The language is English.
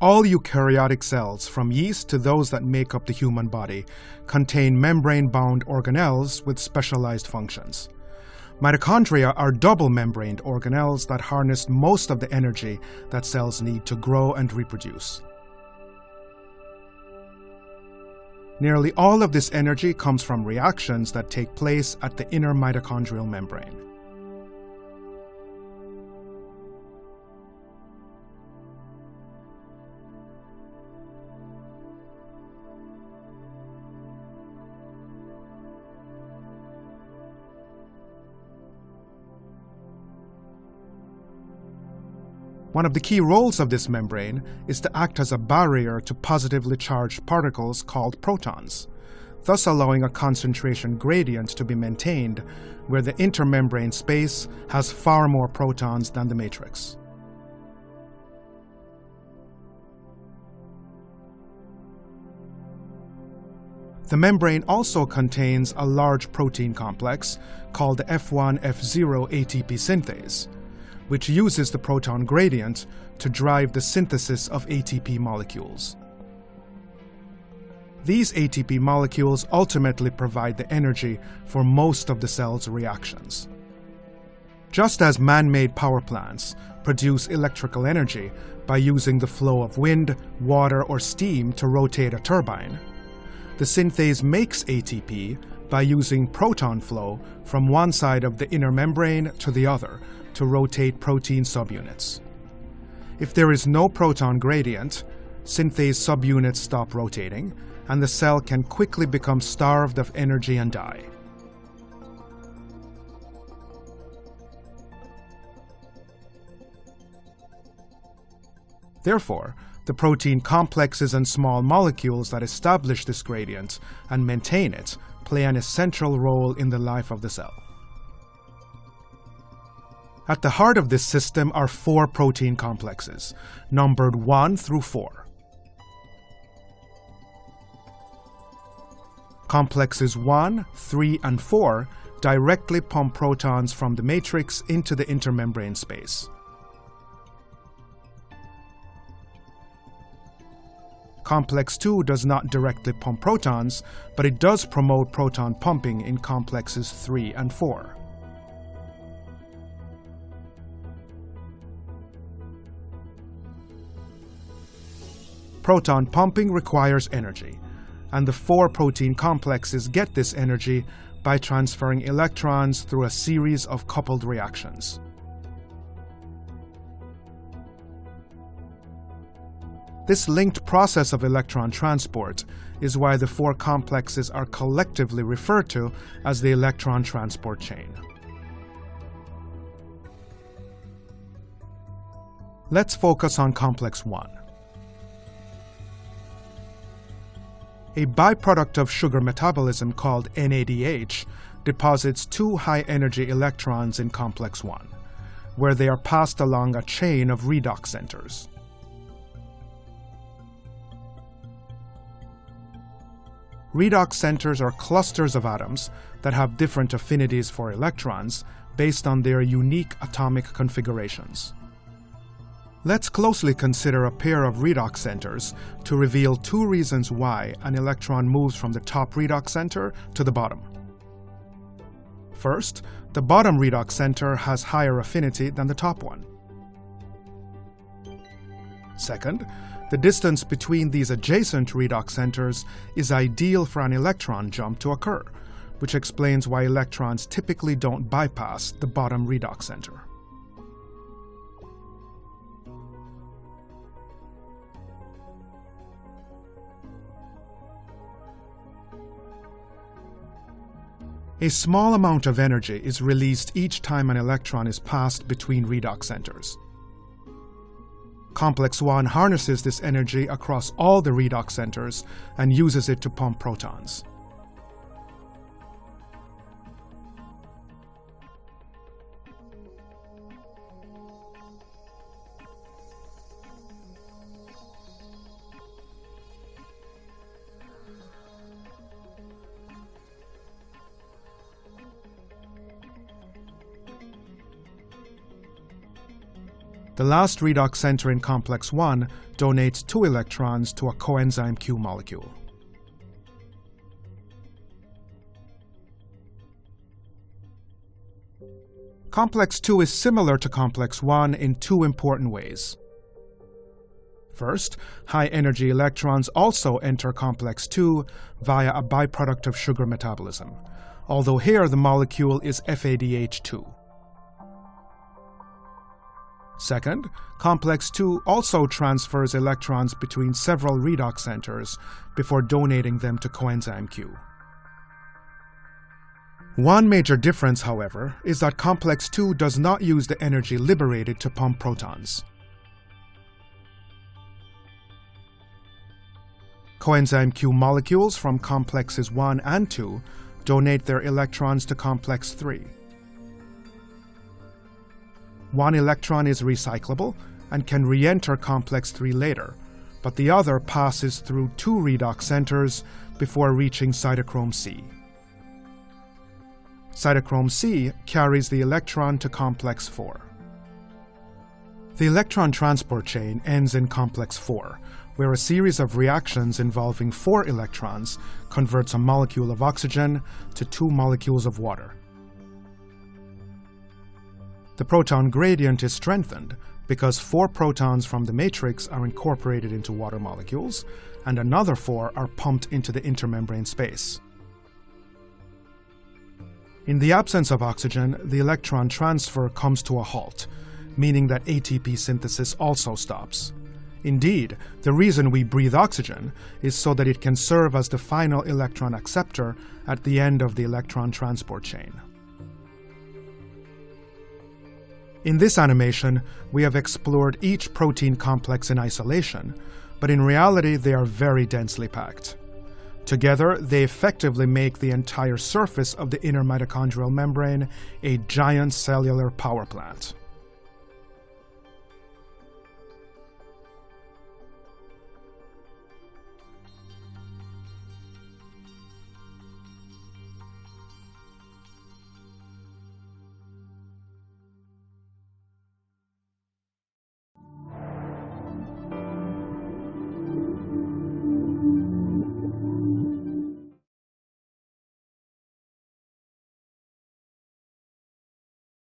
All eukaryotic cells, from yeast to those that make up the human body, contain membrane-bound organelles with specialized functions. Mitochondria are double-membraned organelles that harness most of the energy that cells need to grow and reproduce. Nearly all of this energy comes from reactions that take place at the inner mitochondrial membrane. One of the key roles of this membrane is to act as a barrier to positively charged particles called protons, thus allowing a concentration gradient to be maintained where the intermembrane space has far more protons than the matrix. The membrane also contains a large protein complex called the F1-F0 ATP synthase, which uses the proton gradient to drive the synthesis of ATP molecules. These ATP molecules ultimately provide the energy for most of the cell's reactions. Just as man-made power plants produce electrical energy by using the flow of wind, water, or steam to rotate a turbine, the synthase makes ATP by using proton flow from one side of the inner membrane to the other to rotate protein subunits. If there is no proton gradient, synthase subunits stop rotating, and the cell can quickly become starved of energy and die. Therefore, the protein complexes and small molecules that establish this gradient and maintain it play an essential role in the life of the cell. At the heart of this system are 4 protein complexes, numbered 1 through 4. Complexes 1, 3, and 4 directly pump protons from the matrix into the intermembrane space. Complex 2 does not directly pump protons, but it does promote proton pumping in complexes 3 and 4. Proton pumping requires energy, and the 4 protein complexes get this energy by transferring electrons through a series of coupled reactions. This linked process of electron transport is why the 4 complexes are collectively referred to as the electron transport chain. Let's focus on complex 1. A byproduct of sugar metabolism called NADH deposits 2 high-energy electrons in complex 1, where they are passed along a chain of redox centers. Redox centers are clusters of atoms that have different affinities for electrons based on their unique atomic configurations. Let's closely consider a pair of redox centers to reveal 2 reasons why an electron moves from the top redox center to the bottom. First, the bottom redox center has higher affinity than the top one. Second, the distance between these adjacent redox centers is ideal for an electron jump to occur, which explains why electrons typically don't bypass the bottom redox center. A small amount of energy is released each time an electron is passed between redox centers. Complex 1 harnesses this energy across all the redox centers and uses it to pump protons. The last redox center in complex 1 donates 2 electrons to a coenzyme Q molecule. Complex 2 is similar to complex 1 in 2 important ways. First, high-energy electrons also enter complex 2 via a byproduct of sugar metabolism, although here the molecule is FADH2. Second, complex 2 also transfers electrons between several redox centers before donating them to coenzyme Q. One major difference, however, is that complex 2 does not use the energy liberated to pump protons. Coenzyme Q molecules from complexes 1 and 2 donate their electrons to complex 3. One electron is recyclable and can re-enter complex 3 later, but the other passes through 2 redox centers before reaching cytochrome C. Cytochrome C carries the electron to complex 4. The electron transport chain ends in complex 4, where a series of reactions involving 4 electrons converts a molecule of oxygen to 2 molecules of water. The proton gradient is strengthened because 4 protons from the matrix are incorporated into water molecules, and another 4 are pumped into the intermembrane space. In the absence of oxygen, the electron transfer comes to a halt, meaning that ATP synthesis also stops. Indeed, the reason we breathe oxygen is so that it can serve as the final electron acceptor at the end of the electron transport chain. In this animation, we have explored each protein complex in isolation, but in reality they are very densely packed. Together, they effectively make the entire surface of the inner mitochondrial membrane a giant cellular power plant.